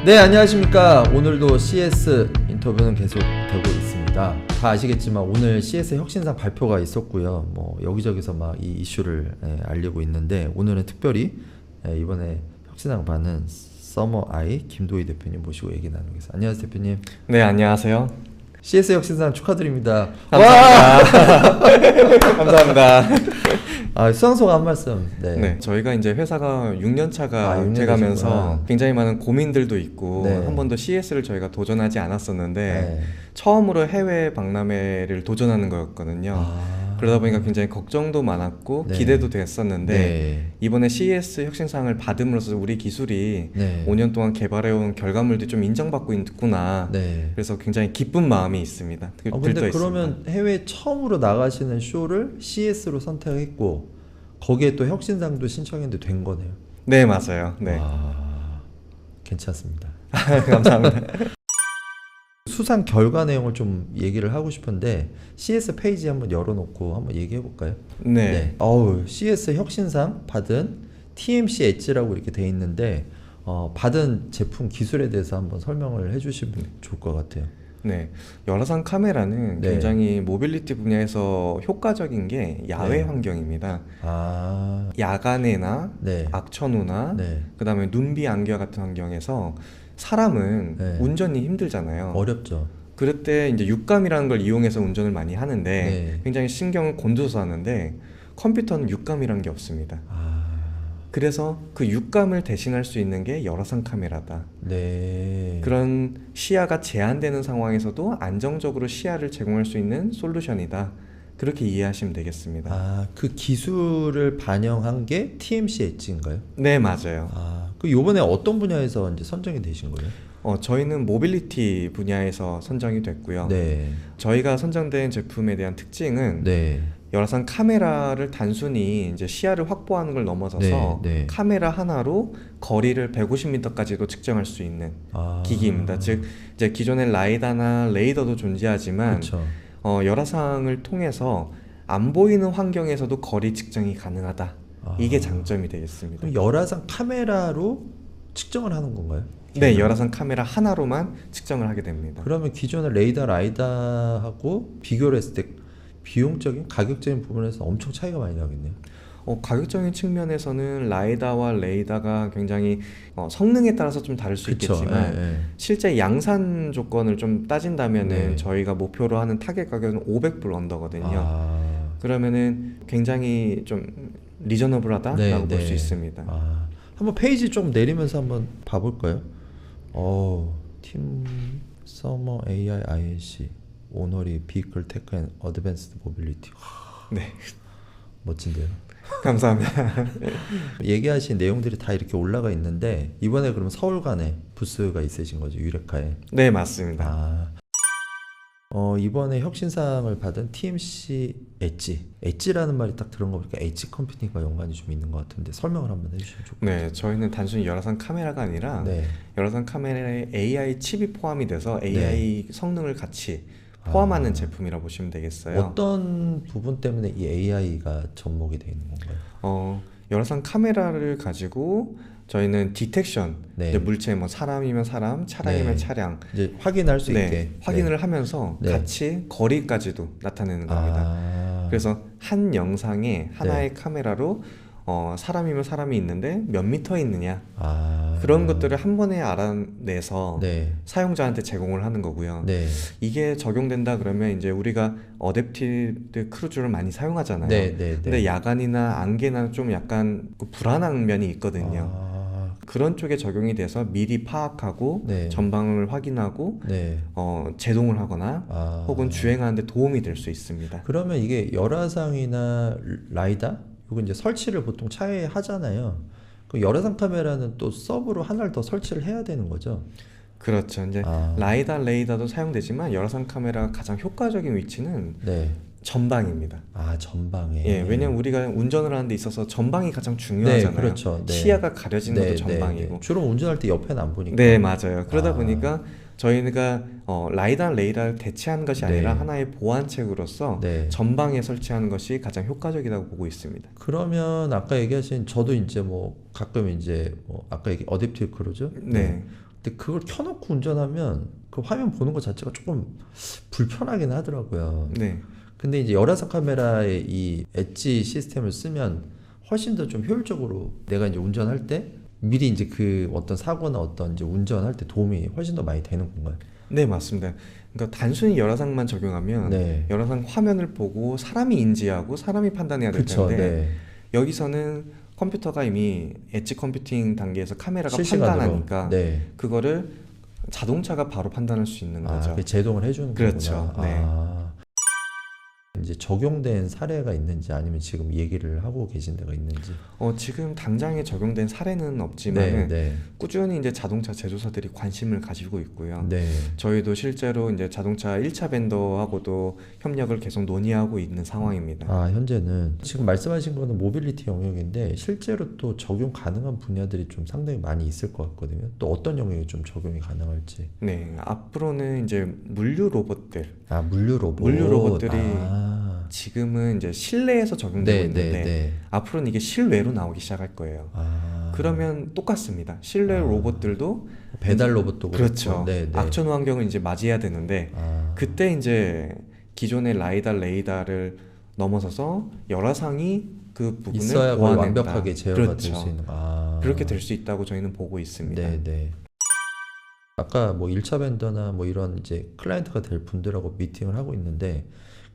네, 안녕하십니까. 오늘도 CS 인터뷰는 계속 되고 있습니다. 다 아시겠지만 오늘 CS 혁신상 발표가 있었고요. 뭐 여기저기서 막 이 이슈를 알리고 있는데, 오늘은 특별히 이번에 혁신상 받는 서머아이 김도희 대표님 모시고 얘기 나누겠습니다. 안녕하세요, 대표님. 네, 안녕하세요. CS 혁신상 축하드립니다. 감사합니다. 감사합니다. 수상소감 한 말씀. 네, 저희가 이제 회사가 6년 차가 6년 돼가면서 되셨구나. 굉장히 많은 고민들도 있고 네. 한 번도 CS를 저희가 도전하지 않았었는데 네. 처음으로 해외 박람회를 도전하는 거였거든요. 그러다 보니까 굉장히 걱정도 많았고 네. 기대도 됐었는데 네. 이번에 CES 혁신상을 받음으로써 우리 기술이 네. 5년 동안 개발해온 결과물들이 좀 인정받고 있구나. 네. 그래서 굉장히 기쁜 마음이 있습니다. 근데 들떠 그러면 있습니다. 해외 처음으로 나가시는 쇼를 CS로 선택했고 거기에 또 혁신상도 신청했는데 된 거네요. 네, 맞아요. 네. 괜찮습니다. 감사합니다. 수상 결과 내용을 좀 얘기를 하고 싶은데 CS 페이지 한번 열어놓고 한번 얘기해 볼까요? 네. CS 혁신상 받은 TMC 엣지라고 이렇게 돼 있는데 받은 제품 기술에 대해서 한번 설명을 해주시면 좋을 것 같아요. 네, 열화상 카메라는 네. 굉장히 모빌리티 분야에서 효과적인 게 야외 네. 환경입니다. 아, 야간에나 네. 악천후나 네. 그다음에 눈비 안개와 같은 환경에서 사람은 네. 운전이 힘들잖아요. 어렵죠. 그럴 때 이제 육감이라는 걸 이용해서 운전을 많이 하는데 네. 굉장히 신경을 곤두서 하는데 컴퓨터는 육감이라는 게 없습니다. 그래서 그 육감을 대신할 수 있는 게 열화상 카메라다. 네. 그런 시야가 제한되는 상황에서도 안정적으로 시야를 제공할 수 있는 솔루션이다. 그렇게 이해하시면 되겠습니다. 그 기술을 반영한 게 TMC 엣지인가요? 네, 맞아요. 그 요번에 어떤 분야에서 이제 선정이 되신 거예요? 저희는 모빌리티 분야에서 선정이 됐고요. 네. 저희가 선정된 제품에 대한 특징은 네. 열화상 카메라를 단순히 이제 시야를 확보하는 걸 넘어서서 네, 네. 카메라 하나로 거리를 150m까지도 측정할 수 있는 기기입니다. 즉 이제 기존의 라이다나 레이더도 존재하지만 그렇죠. 열화상을 통해서 안 보이는 환경에서도 거리 측정이 가능하다. 이게 장점이 되겠습니다. 그럼 열화상 카메라로 측정을 하는 건가요? 네, 열화상 카메라 하나로만 측정을 하게 됩니다. 그러면 기존의 레이더, 라이다하고 비교를 했을 때 비용적인, 가격적인 부분에서 엄청 차이가 많이 나겠네요. 가격적인 측면에서는 라이다와 레이다가 굉장히 성능에 따라서 좀 다를 수 그쵸. 있겠지만 예. 실제 양산 조건을 좀 따진다면은 네. 저희가 목표로 하는 타겟 가격은 500불 언더거든요. 그러면은 굉장히 좀 리저너블하다라고 네, 볼 수 네. 있습니다. 한번 페이지 좀 내리면서 한번 봐볼까요? 팀 서머 AI INC 오너리 비클 테크 앤 어드밴스드 모빌리티. 네, 멋진데요. 감사합니다. 얘기하신 내용들이 다 이렇게 올라가 있는데 이번에 그럼 서울관에 부스가 있으신 거죠, 유레카에? 네, 맞습니다. 이번에 혁신상을 받은 TMC 엣지라는 말이 딱 들은 거 보니까 엣지 컴퓨팅과 연관이 좀 있는 것 같은데 설명을 한번 해주시면 좋을 것 같아요. 네, 저희는 단순히 열화상 카메라가 아니라 네. 열화상 카메라에 AI 칩이 포함이 돼서 AI 성능을 같이 포함하는 제품이라 보시면 되겠어요. 어떤 부분 때문에 이 AI가 접목이 되어 있는 건가요? 열화상 카메라를 가지고 저희는 디텍션, 네. 이제 물체 뭐 사람이면 사람, 차량이면 네. 차량 이제 확인할 수 있게 네, 확인을 하면서 네. 같이 거리까지도 나타내는 겁니다. 그래서 한 영상에 하나의 카메라로 사람이면 사람이 있는데 몇 미터에 있느냐 그런 것들을 한 번에 알아내서 네. 사용자한테 제공을 하는 거고요. 네. 이게 적용된다 그러면 이제 우리가 어댑티브 크루즈를 많이 사용하잖아요. 네, 네, 네. 근데 야간이나 안개나 좀 약간 그 불안한 면이 있거든요. 그런 쪽에 적용이 돼서 미리 파악하고 네. 전방을 확인하고 네. 제동을 하거나 혹은 주행하는데 도움이 될 수 있습니다. 그러면 이게 열화상이나 라이다 이거 이제 설치를 보통 차에 하잖아요. 그 열화상 카메라는 또 서브로 하나를 더 설치를 해야 되는 거죠? 그렇죠. 이제 라이다, 레이더도 사용되지만 열화상 카메라가 가장 효과적인 위치는 네. 전방입니다. 전방에. 예, 왜냐면 우리가 운전을 하는 데 있어서 전방이 가장 중요하잖아요. 네, 그렇죠. 네. 시야가 가려지는 것도 전방이고. 네. 주로 운전할 때 옆에는 안 보니까. 네, 맞아요. 그러다 보니까 저희가 라이다, 레이더를 대체하는 것이 아니라 네. 하나의 보완책으로서 네. 전방에 설치하는 것이 가장 효과적이라고 보고 있습니다. 그러면 아까 얘기하신 저도 이제 뭐 가끔 이제 뭐 아까 어댑티브 크루즈 네. 근데 그걸 켜놓고 운전하면 그 화면 보는 것 자체가 조금 불편하긴 하더라고요. 네. 근데 이제 열화상 카메라의 이 엣지 시스템을 쓰면 훨씬 더 좀 효율적으로 내가 이제 운전할 때 미리 이제 그 어떤 사고나 어떤 이제 운전할 때 도움이 훨씬 더 많이 되는 건가요? 네, 맞습니다. 그러니까 단순히 열화상만 적용하면 네. 열화상 화면을 보고 사람이 인지하고 사람이 판단해야 될 그쵸, 텐데 네. 여기서는 컴퓨터가 이미 엣지 컴퓨팅 단계에서 카메라가 실시간으로. 판단하니까 네. 그거를 자동차가 바로 판단할 수 있는 거죠. 그 제동을 해주는 그렇죠. 거구나. 네. 이제 적용된 사례가 있는지 아니면 지금 얘기를 하고 계신 데가 있는지. 지금 당장에 적용된 사례는 없지만 네, 네, 꾸준히 이제 자동차 제조사들이 관심을 가지고 있고요. 네. 저희도 실제로 이제 자동차 1차 벤더하고도 협력을 계속 논의하고 있는 상황입니다. 현재는 지금 말씀하신 거는 모빌리티 영역인데 실제로 또 적용 가능한 분야들이 좀 상당히 많이 있을 것 같거든요. 또 어떤 영역에 좀 적용이 가능할지. 네, 앞으로는 이제 물류 로봇들, 물류 로봇. 물류 로봇들이 지금은 이제 실내에서 적용되고 있는데 네. 앞으로는 이게 실외로 나오기 시작할 거예요. 그러면 똑같습니다. 실내 로봇들도 배달 로봇도 그렇죠. 네, 네. 악천 환경을 이제 맞이해야 되는데 그때 이제 기존의 라이다 레이더를 넘어서서 열화상이 그 부분을 있어야 그걸 보완했다. 완벽하게 제어가 그렇죠. 될 수 있는. 그렇게 될 수 있다고 저희는 보고 있습니다. 네, 네. 아까 뭐 1차 벤더나 뭐 이런 이제 클라이언트가 될 분들하고 미팅을 하고 있는데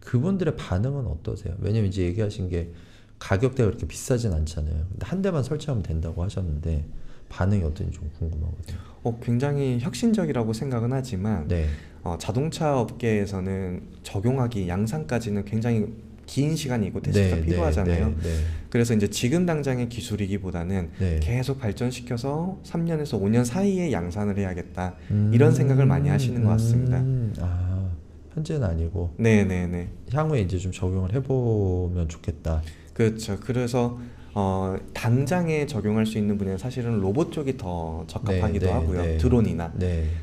그분들의 반응은 어떠세요? 왜냐면 이제 얘기하신 게 가격대가 그렇게 비싸진 않잖아요. 근데 한 대만 설치하면 된다고 하셨는데 반응이 어떤지 좀 궁금하거든요. 굉장히 혁신적이라고 생각은 하지만 네. 자동차 업계에서는 적용하기 양산까지는 굉장히 긴 시간이 있고 테스트가 필요하잖아요. 그래서 이제 지금 당장의 기술이기보다는 계속 발전시켜서 3년에서 5년 사이에 양산을 해야겠다 이런 생각을 많이 하시는 것 같습니다. 현재는 아니고 네네네. 향후에 이제 좀 적용을 해보면 좋겠다. 그렇죠. 그래서 당장에 적용할 수 있는 분야는 사실은 로봇 쪽이 더 적합하기도 하고요. 드론이나.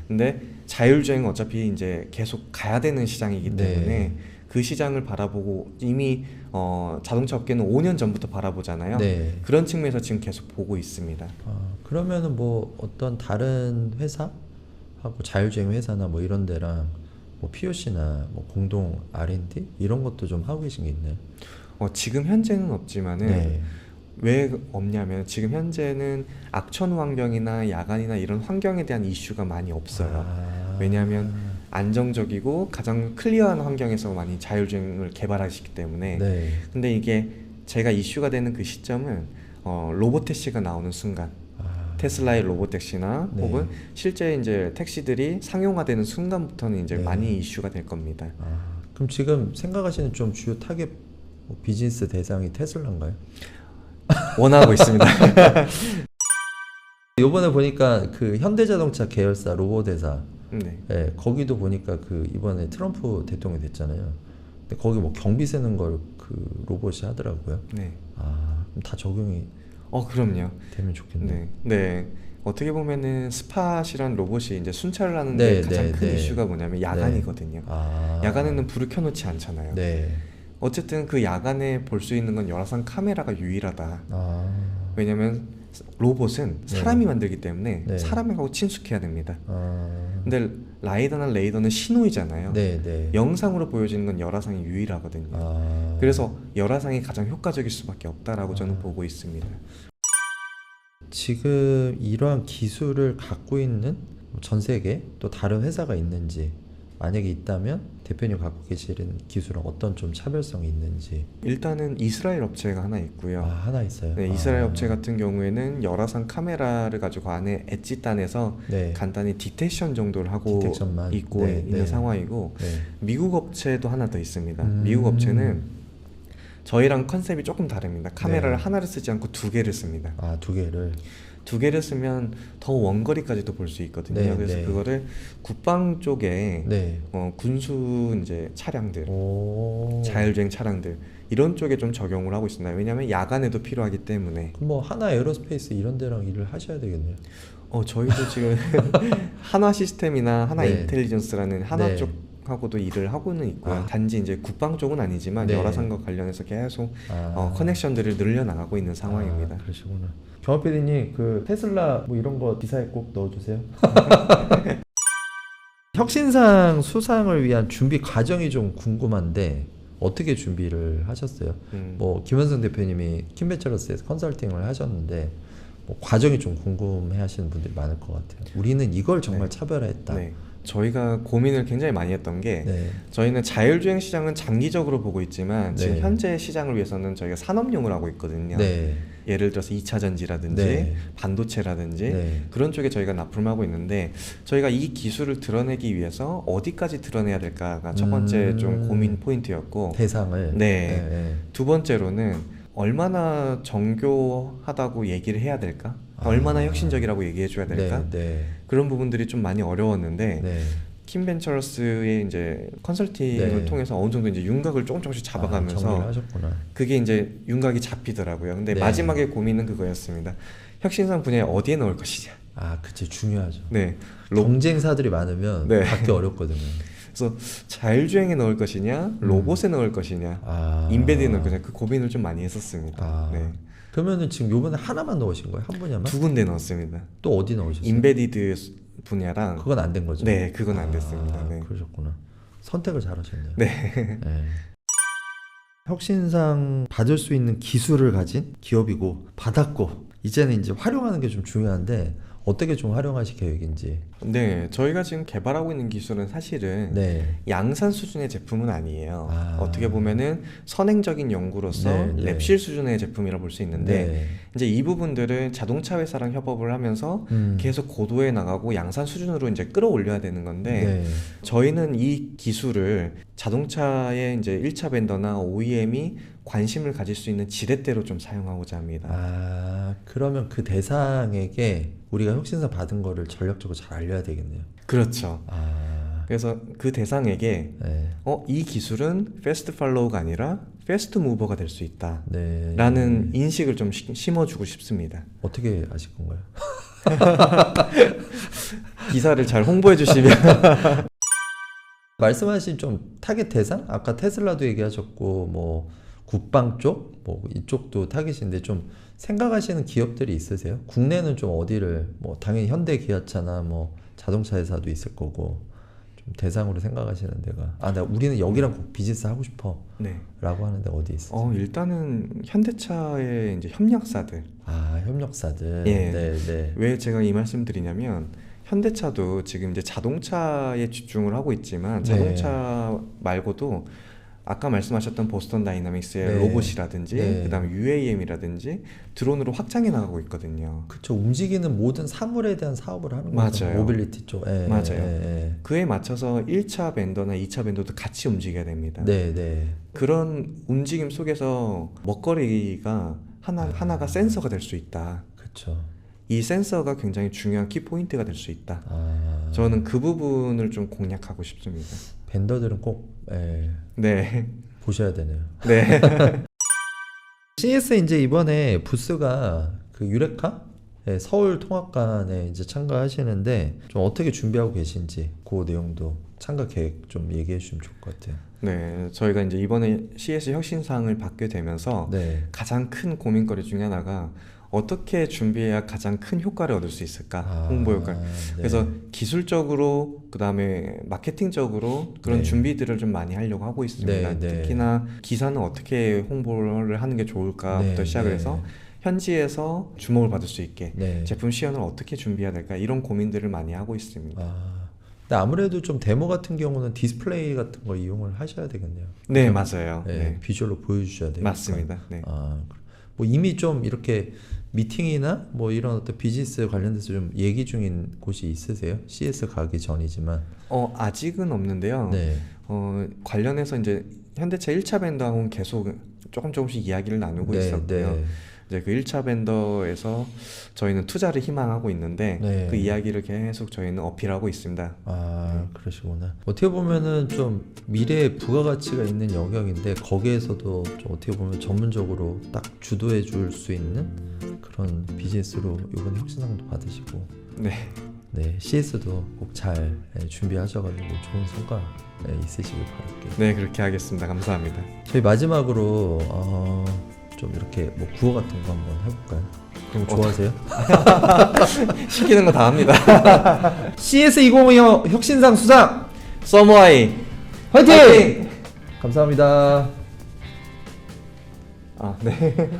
근데 자율주행은 어차피 이제 계속 가야 되는 시장이기 때문에 그 시장을 바라보고 이미 자동차 업계는 5년 전부터 바라보잖아요. 그런 측면에서 지금 계속 보고 있습니다. 그러면은 뭐 어떤 다른 회사하고 자율주행 회사나 뭐 이런 데랑 뭐 POC나 뭐 공동 R&D 이런 것도 좀 하고 계신 게 있나요? 지금 현재는 없지만은 왜 없냐면 지금 현재는 악천 환경이나 야간이나 이런 환경에 대한 이슈가 많이 없어요. 왜냐하면 안정적이고 가장 클리어한 환경에서 많이 자율주행을 개발하시기 때문에. 근데 이게 제가 이슈가 되는 그 시점은 로보택시가 나오는 순간, 테슬라의 로보택시나 혹은 실제 이제 택시들이 상용화되는 순간부터는 이제 많이 이슈가 될 겁니다. 그럼 지금 생각하시는 좀 주요 타겟 비즈니스 대상이 테슬라인가요? 원하고 있습니다. 이번에 보니까 그 현대자동차 계열사 로봇회사 네. 거기도 보니까 그 이번에 트럼프 대통령이 됐잖아요. 근데 거기 뭐 경비 세는 걸 그 로봇이 하더라고요. 네. 그럼 다 적용이 그럼요. 되면 좋겠네요. 네. 어떻게 보면은 스팟이란 로봇이 이제 순찰을 하는데 가장 큰 이슈가 뭐냐면 야간이거든요. 야간에는 불을 켜놓지 않잖아요. 어쨌든 그 야간에 볼 수 있는 건 열화상 카메라가 유일하다. 왜냐면 로봇은 사람이 만들기 때문에 사람하고 친숙해야 됩니다. 근데 라이더나 레이더는 신호이잖아요. 영상으로 보여지는 건 열화상이 유일하거든요. 그래서 열화상이 가장 효과적일 수밖에 없다라고 저는 보고 있습니다. 지금 이러한 기술을 갖고 있는 전 세계 또 다른 회사가 있는지, 만약에 있다면 대표님 갖고 계시는 기술은 어떤 좀 차별성이 있는지. 일단은 이스라엘 업체가 하나 있고요. 하나 있어요. 네, 이스라엘 업체 같은 경우에는 열화상 카메라를 가지고 안에 엣지단에서 간단히 디텍션 정도를 하고 있고 있는 상황이고, 미국 업체도 하나 더 있습니다. 미국 업체는 저희랑 컨셉이 조금 다릅니다. 카메라를 하나를 쓰지 않고 두 개를 씁니다. 두 개를 쓰면 더 원거리까지도 볼 수 있거든요. 그래서 그거를 국방 쪽에 군수 이제 차량들, 자율주행 차량들 이런 쪽에 좀 적용을 하고 있습니다. 왜냐하면 야간에도 필요하기 때문에. 그럼 뭐 하나 에어로스페이스 이런 데랑 일을 하셔야 되겠네요. 저희도 지금 하나 시스템이나 하나 인텔리전스라는 하나 쪽 쪽하고도 일을 하고는 있고요. 단지 이제 국방 쪽은 아니지만 네. 열화상과 관련해서 계속 커넥션들을 늘려나가고 있는 상황입니다. 그러시구나. 경호 PD님 그 테슬라 뭐 이런 거 기사에 꼭 넣어주세요. 혁신상 수상을 위한 준비 과정이 좀 궁금한데 어떻게 준비를 하셨어요? 뭐 김현승 대표님이 킴벤처러스에서 컨설팅을 하셨는데 뭐 과정이 좀 궁금해하시는 분들이 많을 것 같아요. 우리는 이걸 정말 네. 차별화했다. 네. 저희가 고민을 굉장히 많이 했던 게 네. 저희는 자율주행 시장은 장기적으로 보고 있지만 지금 네. 현재 시장을 위해서는 저희가 산업용을 하고 있거든요. 네. 예를 들어서 2차 전지라든지 네. 반도체라든지 네. 그런 쪽에 저희가 납품하고 있는데 저희가 이 기술을 드러내기 위해서 어디까지 드러내야 될까가 첫 번째 좀 고민 포인트였고 대상을. 네. 네. 두 번째로는 얼마나 정교하다고 얘기를 해야 될까? 얼마나 혁신적이라고 얘기해 줘야 될까? 네. 네. 그런 부분들이 좀 많이 어려웠는데 네. 킴벤처러스의 이제 컨설팅을 네. 통해서 어느 정도 이제 윤곽을 조금씩 잡아가면서 정리를 하셨구나. 그게 이제 윤곽이 잡히더라고요. 근데 네. 마지막에 고민은 그거였습니다. 혁신상 분야에 어디에 넣을 것이냐. 그치 중요하죠. 네. 경쟁사들이 많으면 네. 받기 어렵거든요. 그래서 자율주행에 넣을 것이냐, 로봇에 넣을 것이냐, 인베디에 넣을 것이냐 그 고민을 좀 많이 했었습니다. 네. 그러면은 지금 요번에 하나만 넣으신 거예요? 한 분야만? 두 군데 넣었습니다. 또 어디 넣으셨어요? 인베디드 분야랑 그건 안 된 거죠? 네, 그건 안 됐습니다. 네. 그러셨구나. 선택을 잘하셨네요. 네. 네. 혁신상 받을 수 있는 기술을 가진 기업이고 받았고 이제는 이제 활용하는 게 좀 중요한데 어떻게 좀 활용하실 계획인지. 네, 저희가 지금 개발하고 있는 기술은 사실은 네. 양산 수준의 제품은 아니에요. 아. 어떻게 보면은 선행적인 연구로서 네, 네. 랩실 수준의 제품이라 볼 수 있는데 네. 이제 이 부분들은 자동차 회사랑 협업을 하면서 계속 고도에 나가고 양산 수준으로 이제 끌어올려야 되는 건데 네. 저희는 이 기술을 자동차의 이제 1차 벤더나 OEM이 관심을 가질 수 있는 지렛대로 좀 사용하고자 합니다. 그러면 그 대상에게 우리가 혁신상 받은 거를 전략적으로 잘 알려야 되겠네요. 그렇죠. 그래서 그 대상에게 네. 이 기술은 패스트 팔로우가 아니라 패스트 무버가 될 수 있다. 네. 라는 인식을 좀 심어주고 싶습니다. 어떻게 아실 건가요? 기사를 잘 홍보해 주시면 말씀하신 좀 타겟 대상? 아까 테슬라도 얘기하셨고 뭐 국방 쪽? 뭐 이쪽도 타겟인데 좀 생각하시는 기업들이 있으세요? 국내는 좀 어디를 뭐 당연히 현대 기아차나 뭐 자동차 회사도 있을 거고 좀 대상으로 생각하시는 데가 우리는 여기랑 꼭 비즈니스 하고 싶어 네. 라고 하는데 어디 있어요? 일단은 현대차의 이제 협력사들. 협력사들. 예. 네, 네. 왜 제가 이 말씀 드리냐면 현대차도 지금 이제 자동차에 집중을 하고 있지만 자동차 말고도 아까 말씀하셨던 보스턴 다이나믹스의 네. 로봇이라든지 네. 그다음에 UAM이라든지 드론으로 확장해 나가고 있거든요. 그쵸. 움직이는 모든 사물에 대한 사업을 하는 거죠. 맞아요. 모빌리티 쪽. 맞아요. 그에 맞춰서 1차 벤더나 2차 벤더도 같이 움직여야 됩니다. 네, 네. 그런 움직임 속에서 먹거리가 하나가 센서가 될 수 있다. 그렇죠. 이 센서가 굉장히 중요한 키포인트가 될 수 있다. 저는 그 부분을 좀 공략하고 싶습니다. 벤더들은 꼭 네. 보셔야 되네요. 네. CS 이제 이번에 부스가 그 유레카 서울 통합관에 이제 참가하시는데 좀 어떻게 준비하고 계신지 그 내용도 참가 계획 좀 얘기해 주시면 좋을 것 같아요. 네, 저희가 이제 이번에 CS 혁신상을 받게 되면서 네. 가장 큰 고민거리 중에 하나가 어떻게 준비해야 가장 큰 효과를 얻을 수 있을까? 홍보 효과를. 네. 그래서 기술적으로 그다음에 마케팅적으로 그런 네. 준비들을 좀 많이 하려고 하고 있습니다. 네, 네. 특히나 기사는 어떻게 홍보를 하는 게 좋을까부터 네, 시작을 네. 해서 현지에서 주목을 받을 수 있게 네. 제품 시연을 어떻게 준비해야 될까 이런 고민들을 많이 하고 있습니다. 근데 아무래도 좀 데모 같은 경우는 디스플레이 같은 거 이용을 하셔야 되겠네요. 네, 맞아요. 네, 네. 비주얼로 보여주셔야 돼요. 맞습니다. 네. 뭐 이미 좀 이렇게 미팅이나 뭐 이런 어떤 비즈니스 관련돼서 좀 얘기 중인 곳이 있으세요? CS 가기 전이지만. 아직은 없는데요. 네. 관련해서 이제 현대차 1차 벤더하고는 계속 조금씩 이야기를 나누고 네, 있었고요. 네. 이제 그 1차 벤더에서 저희는 투자를 희망하고 있는데 네. 그 이야기를 계속 저희는 어필하고 있습니다. 그러시구나. 어떻게 보면은 좀 미래의 부가가치가 있는 영역인데 거기에서도 좀 어떻게 보면 전문적으로 딱 주도해 줄 수 있는 그런 비즈니스로 이번 혁신상도 받으시고 네. 네, CS도 꼭 잘 준비하셔가지고 좋은 성과 있으시길 바랄게요. 네, 그렇게 하겠습니다. 감사합니다. 저희 마지막으로 좀 이렇게 뭐 구호 같은 거 한번 해볼까요? 그런 거 좋아하세요? 시키는 거 다 합니다. CS 2025 혁신상 수상 서머아이 화이팅! 화이팅! 감사합니다. 아, 네.